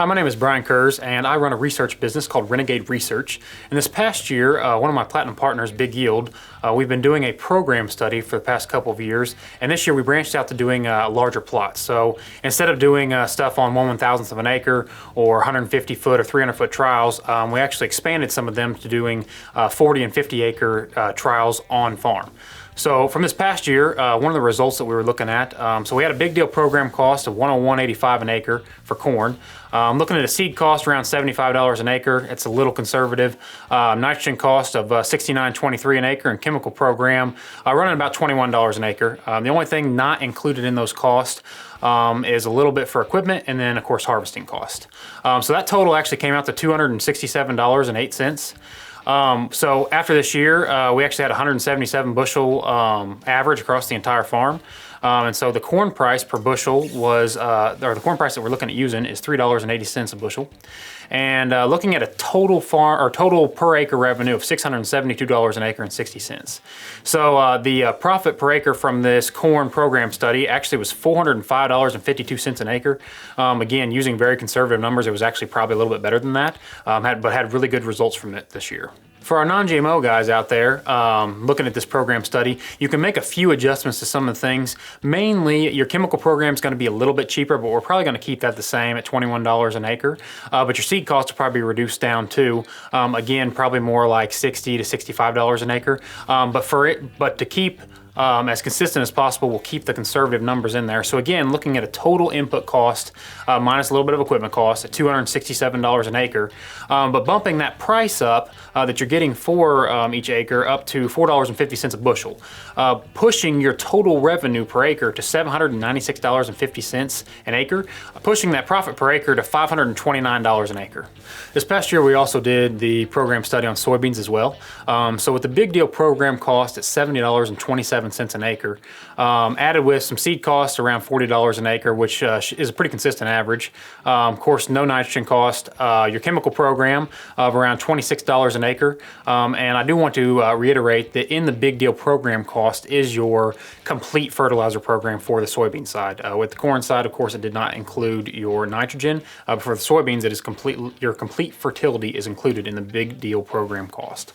Hi, my name is Brian Kurz, and I run a research business called Renegade Research. And this past year, one of my platinum partners, BigYield, we've been doing a program study for the past couple of years. And this year we branched out to doing larger plots. So instead of doing stuff on 1/1000th of an acre or 150 foot or 300 foot trials, we actually expanded some of them to doing 40 and 50 acre trials on farm. So from this past year, one of the results that we were looking at, so we had a big deal program cost of $101.85 an acre for corn. Looking at a seed cost around $75 an acre. It's a little conservative. Nitrogen cost of $69.23 an acre, and chemical program running about $21 an acre. The only thing not included in those costs is a little bit for equipment, and then of course harvesting cost. So that total actually came out to $267.08. So after this year, we actually had 177 bushel average across the entire farm. And so the corn price per bushel was, or the corn price that we're looking at using is $3.80 a bushel. And looking at a total total per acre revenue of $672 an acre and 60 cents. So the profit per acre from this corn program study actually was $405.52 an acre. Again, using very conservative numbers, it was actually probably a little bit better than that, but had really good results from it this year. For our non-GMO guys out there looking at this program study, you can make a few adjustments to some of the things. Mainly, your chemical program is going to be a little bit cheaper, but we're probably going to keep that the same at $21 an acre. But your seed costs will probably be reduced down too. Again, probably more like $60 to $65 an acre. But to keep as consistent as possible, we'll keep the conservative numbers in there. So again, looking at a total input cost minus a little bit of equipment cost at $267 an acre, but bumping that price up that you're getting for each acre up to $4.50 a bushel, pushing your total revenue per acre to $796.50 an acre, pushing that profit per acre to $529 an acre. This past year, we also did the program study on soybeans as well. So with the big deal program cost at $70.27 an acre, added with some seed costs around $40 an acre, which is a pretty consistent average. Of course, no nitrogen cost. Your chemical program of around $26 an acre. And I do want to reiterate that in the big deal program cost is your complete fertilizer program for the soybean side. With the corn side, of course, it did not include your nitrogen. But for the soybeans, it is your complete fertility is included in the big deal program cost.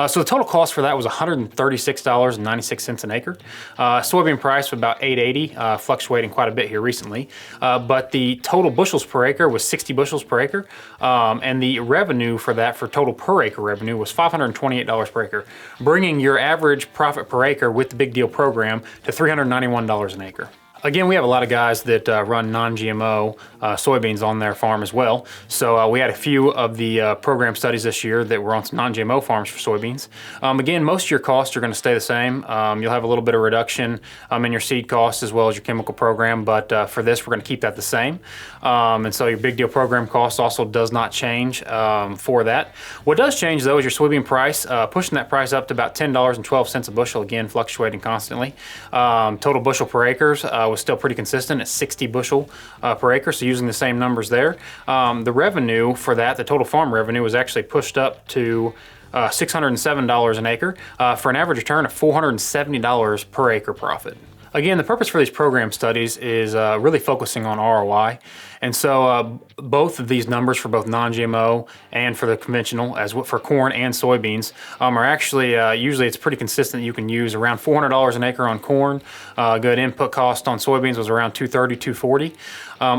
So the total cost for that was $136.96 an acre. Soybean price was about $8.80, fluctuating quite a bit here recently. But the total bushels per acre was 60 bushels per acre. And the revenue for that, for total per acre revenue, was $528 per acre, bringing your average profit per acre with the big deal program to $391 an acre. Again, we have a lot of guys that run non-GMO soybeans on their farm as well. So we had a few of the program studies this year that were on some non-GMO farms for soybeans. Again, most of your costs are going to stay the same. You'll have a little bit of reduction in your seed costs as well as your chemical program, but for this, we're going to keep that the same. And so your big deal program cost also does not change for that. What does change though is your soybean price, pushing that price up to about $10.12 a bushel, again, fluctuating constantly. Total bushel per acres was still pretty consistent at 60 bushel per acre, so using the same numbers there. The revenue for that, the total farm revenue, was actually pushed up to $607 an acre for an average return of $470 per acre profit. Again, the purpose for these program studies is really focusing on ROI. And so both of these numbers for both non-GMO and for the conventional, as for corn and soybeans, are actually, usually it's pretty consistent. You can use around $400 an acre on corn. Good input cost on soybeans was around $230, $240.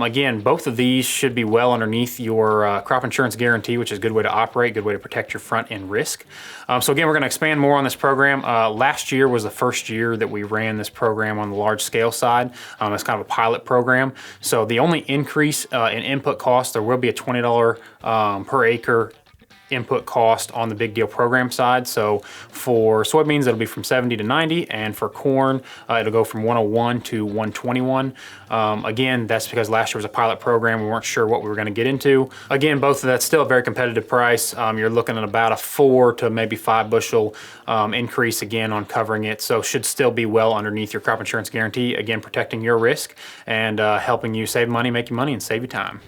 Again, both of these should be well underneath your crop insurance guarantee, which is a good way to operate, good way to protect your front end risk. So again, we're going to expand more on this program. Last year was the first year that we ran this program on the large scale side. It's kind of a pilot program. So the only increase in input cost, there will be a $20 per acre input cost on the big deal program side. So for soybeans, it'll be from 70 to 90, and for corn, it'll go from 101 to 121. Again, that's because last year was a pilot program. We weren't sure what we were going to get into. Again, both of that's still a very competitive price. You're looking at about a 4 to maybe 5 bushel increase again on covering it. So should still be well underneath your crop insurance guarantee. Again, protecting your risk and helping you save money, make you money, and save you time.